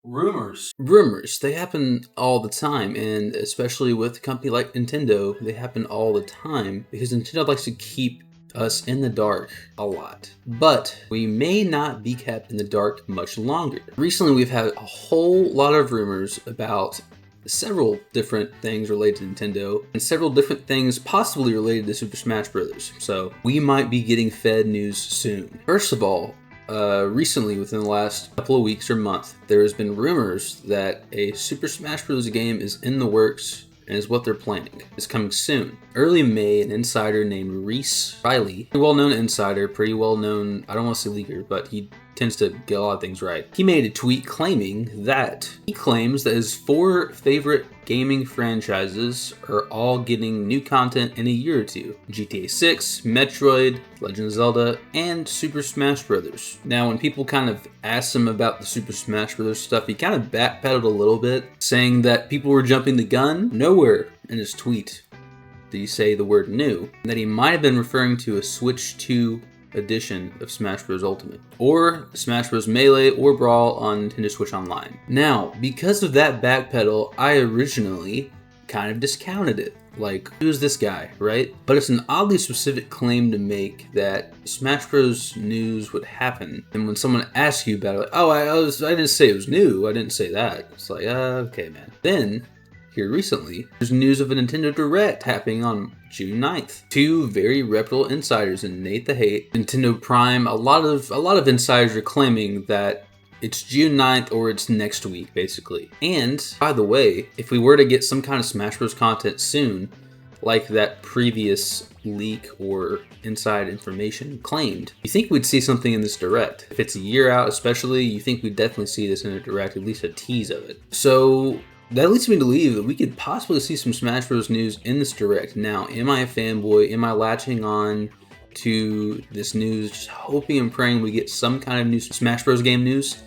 Rumors, they happen all the time, and especially with a company like Nintendo, they happen all the time because Nintendo likes to keep us in the dark a lot. But we may not be kept in the dark much longer. Recently, we've had a whole lot of rumors about several different things related to Nintendo and several different things possibly related to Super Smash Bros. So we might be getting fed news soon. First of all, recently, within the last couple of weeks or month, there has been rumors that a Super Smash Bros. Game is in the works and is what they're planning. It's coming soon. Early May, an insider named Reese Riley, a well-known insider, pretty well-known, I don't want to say leaker, but he tends to get a lot of things right. He made a tweet claiming that he claims that his 4 favorite gaming franchises are all getting new content in a year or two. GTA 6, Metroid, Legend of Zelda, and Super Smash Bros. Now, when people kind of asked him about the Super Smash Bros. Stuff, he kind of backpedaled a little bit, saying that people were jumping the gun. Nowhere in his tweet did he say the word new, and that he might have been referring to a Switch 2 edition of Smash Bros. Ultimate, or Smash Bros. Melee or Brawl on Nintendo Switch Online. Now, because of that backpedal, I originally kind of discounted it. Like, who's this guy, right? But it's an oddly specific claim to make that Smash Bros. News would happen. And when someone asks you about it, like, oh, I didn't say it was new. I didn't say that. It's like, okay, man. Then, here recently, there's news of a Nintendo Direct happening on June 9th. 2 very reputable insiders in Nate the Hate, Nintendo Prime, a lot of insiders are claiming that it's June 9th or it's next week, basically. And, by the way, if we were to get some kind of Smash Bros. Content soon, like that previous leak or inside information claimed, you think we'd see something in this Direct. If it's a year out especially, you think we'd definitely see this in a Direct, at least a tease of it. So that leads me to believe that we could possibly see some Smash Bros. News in this Direct. Now, am I a fanboy? Am I latching on to this news, just hoping and praying we get some kind of new Smash Bros. Game news?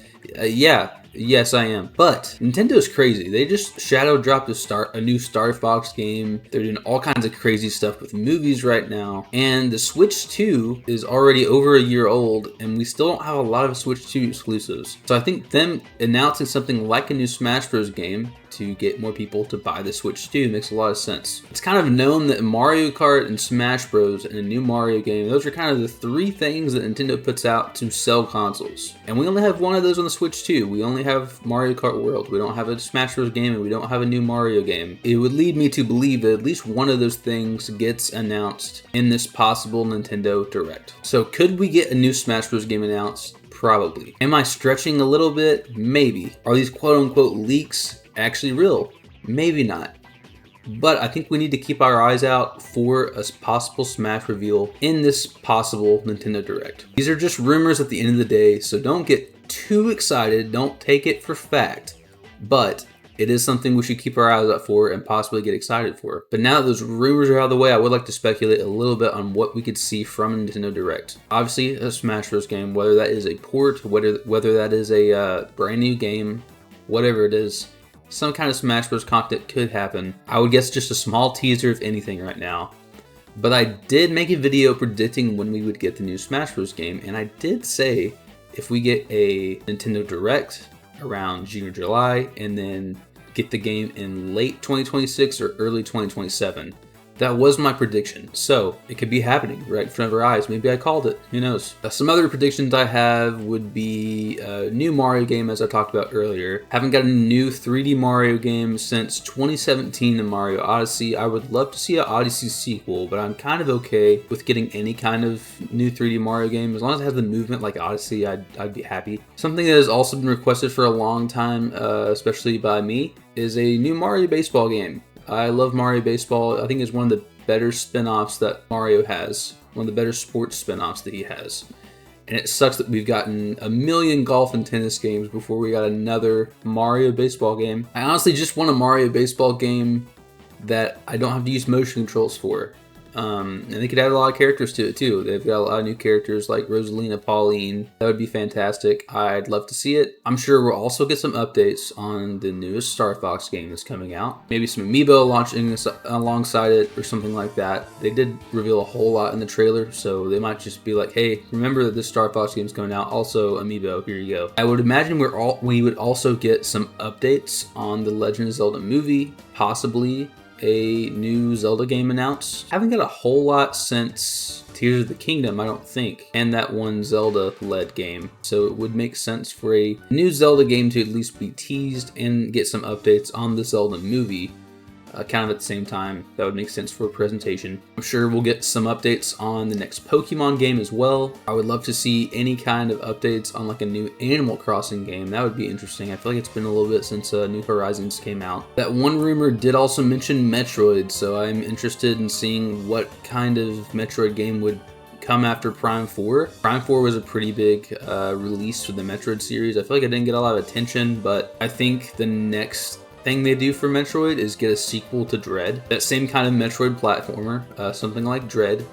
Yes, I am. But Nintendo's crazy. They just shadow dropped a new Star Fox game. They're doing all kinds of crazy stuff with movies right now. And the Switch 2 is already over a year old, and we still don't have a lot of Switch 2 exclusives. So I think them announcing something like a new Smash Bros. Game to get more people to buy the Switch 2 makes a lot of sense. It's kind of known that Mario Kart and Smash Bros. And a new Mario game, those are kind of the 3 things that Nintendo puts out to sell consoles. And we only have one of those on the Switch 2. We only have Mario Kart World. We don't have a Smash Bros. Game, and we don't have a new Mario game. It would lead me to believe that at least one of those things gets announced in this possible Nintendo Direct. So could we get a new Smash Bros. Game announced? Probably. Am I stretching a little bit? Maybe. Are these quote-unquote leaks actually real? Maybe not. But I think we need to keep our eyes out for a possible Smash reveal in this possible Nintendo Direct. These are just rumors at the end of the day, so don't get too excited. Don't take it for fact. But it is something we should keep our eyes out for and possibly get excited for. But now that those rumors are out of the way, I would like to speculate a little bit on what we could see from a Nintendo Direct. Obviously, a Smash Bros. Game, whether that is a port, whether that is a brand new game, whatever it is, some kind of Smash Bros. Content could happen. I would guess just a small teaser, if anything, right now. But I did make a video predicting when we would get the new Smash Bros. Game, and I did say if we get a Nintendo Direct around June or July, and then get the game in late 2026 or early 2027. That was my prediction, so it could be happening right in front of our eyes. Maybe I called it, who knows. Some other predictions I have would be a new Mario game, as I talked about earlier. Haven't gotten a new 3D Mario game since 2017 in Mario Odyssey. I would love to see an Odyssey sequel, but I'm kind of okay with getting any kind of new 3D Mario game. As long as it has the movement like Odyssey, I'd be happy. Something that has also been requested for a long time, especially by me, is a new Mario baseball game. I love Mario Baseball. I think it's one of the better spin-offs that Mario has. One of the better sports spin-offs that he has. And it sucks that we've gotten a million golf and tennis games before we got another Mario Baseball game. I honestly just want a Mario Baseball game that I don't have to use motion controls for. And they could add a lot of characters to it too. They've got a lot of new characters like Rosalina Pauline. That would be fantastic. I'd love to see it. I'm sure we'll also get some updates on the newest Star Fox game that's coming out. Maybe some amiibo launching alongside it or something like that. They did reveal a whole lot in the trailer, so they might just be like, hey, remember that this Star Fox game is coming out. Also, amiibo, here you go. I would imagine we would also get some updates on the Legend of Zelda movie, possibly a new Zelda game announced. Haven't got a whole lot since Tears of the Kingdom, I don't think, and that one Zelda-led game. So it would make sense for a new Zelda game to at least be teased and get some updates on the Zelda movie. Kind of at the same time. That would make sense for a presentation. I'm sure we'll get some updates on the next Pokemon game as well. I would love to see any kind of updates on like a new Animal Crossing game. That would be interesting. I feel like it's been a little bit since New Horizons came out. That one rumor did also mention Metroid, so I'm interested in seeing what kind of Metroid game would come after Prime 4. Prime 4 was a pretty big release for the Metroid series. I feel like it didn't get a lot of attention, but I think the next thing they do for Metroid is get a sequel to Dread. That same kind of Metroid platformer, something like Dread.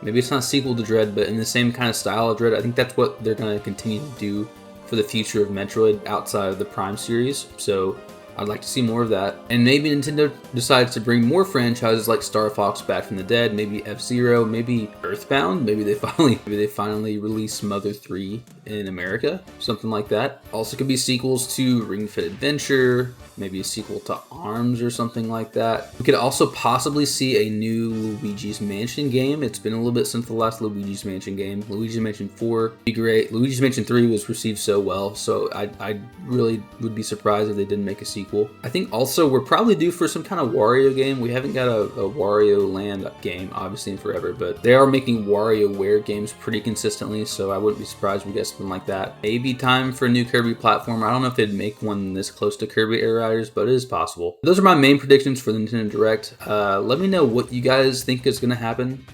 Maybe it's not a sequel to Dread, but in the same kind of style of Dread. I think that's what they're going to continue to do for the future of Metroid outside of the Prime series. So I'd like to see more of that. And maybe Nintendo decides to bring more franchises like Star Fox Back from the Dead, maybe F-Zero, maybe Earthbound. Maybe they finally release Mother 3 in America, something like that. Also could be sequels to Ring Fit Adventure, maybe a sequel to ARMS or something like that. We could also possibly see a new Luigi's Mansion game. It's been a little bit since the last Luigi's Mansion game. Luigi's Mansion 4 would be great. Luigi's Mansion 3 was received so well, so I really would be surprised if they didn't make a sequel. I think also we're probably due for some kind of Wario game. We haven't got a Wario Land game, obviously, in forever, but they are making WarioWare games pretty consistently, so I wouldn't be surprised if we get something like that. Maybe time for a new Kirby platform. I don't know if they'd make one this close to Kirby Air Riders, but it is possible. Those are my main predictions for the Nintendo Direct. Let me know what you guys think is going to happen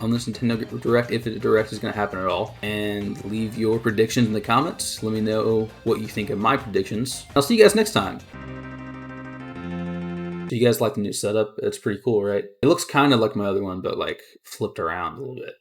on this Nintendo Direct, if the Direct is going to happen at all, and leave your predictions in the comments. Let me know what you think of my predictions. I'll see you guys next time. Do you guys like the new setup? It's pretty cool, right? It looks kind of like my other one, but like flipped around a little bit.